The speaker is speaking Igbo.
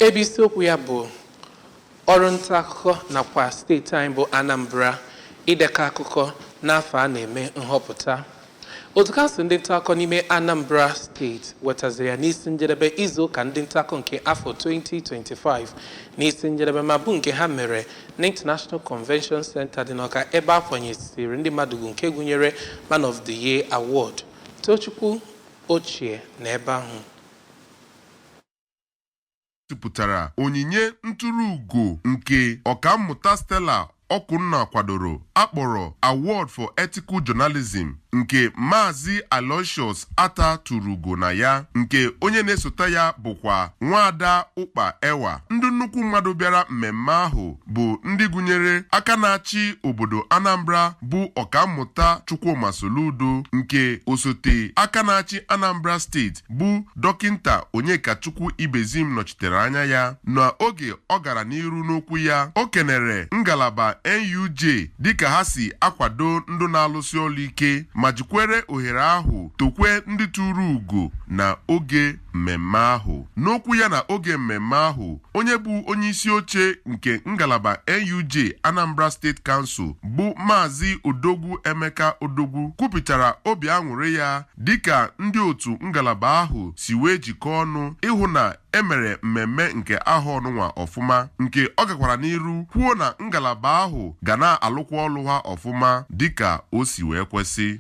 ebe isiokwu ya bụ ọrụ nta akụkọ nakwa steeti anyị bụ Anambra idekọ akụkọ n'afọ a na-eme nhọpụta. Otu kansụl ndị nta akụkọ n'ime Anambra steeti wetaziri ya n'isi njedebe izu ụka ndị nta akụkọ nke afọ 2025 n'isi njedebe ma bụ nke ha mere na International Convention Center dị n'Awka ebe afọnyesiri ndị mmadụ nke gụnyere Man of the Year Award Tochukwu ochie na ebe ahụ tụpụtara onyinye ntụrụ ugo nke ọkammụta Stella Okunna kwadoro akpọrọ Award for Ethical Journalism nke Maazị Aloysius Ata tụrụ na ya, nke onye na-esote ya bụkwa Nwaada Ụkpa Ewa. Ndị nnukwu mmadụ bịara mmemme ahụ bụ ndị gụnyere aka na-achị obodo Anambra bụ ọkammụta Chukwuma Soludo, nke osote aka na-achị Anambra steeti bụ Dọkịnta Onyekachukwu Ibezim nọchitere anya ya. N'oge ọ gara n'iru n'okwu ya, o kenere ngalaba NUJ dịka ha si akwado ndị na-alụsi ọrụ ike ma jikwere ohere ahụ tokwe ndị tụrụ ugo na oge mmemme ahụ. N'okwu ya na oge mmemme ahụ, onye bụ onye isi oche nke ngalaba NUJ Anambra State Council bụ Maazị Odogwu Emeka Odogwu kwupụtara obi aṅụrị ya dịka ndị otu ngalaba ahụ si wee jikọọ ọnụ ịhụ na emere mmemme nke ahụ ọnụnwa ọfụma, nke ọ gakwara n'iru kwuo na ngalaba ahụ ga na-alụkwa ọlụ ha ọfụma dịka o si wee kwesị.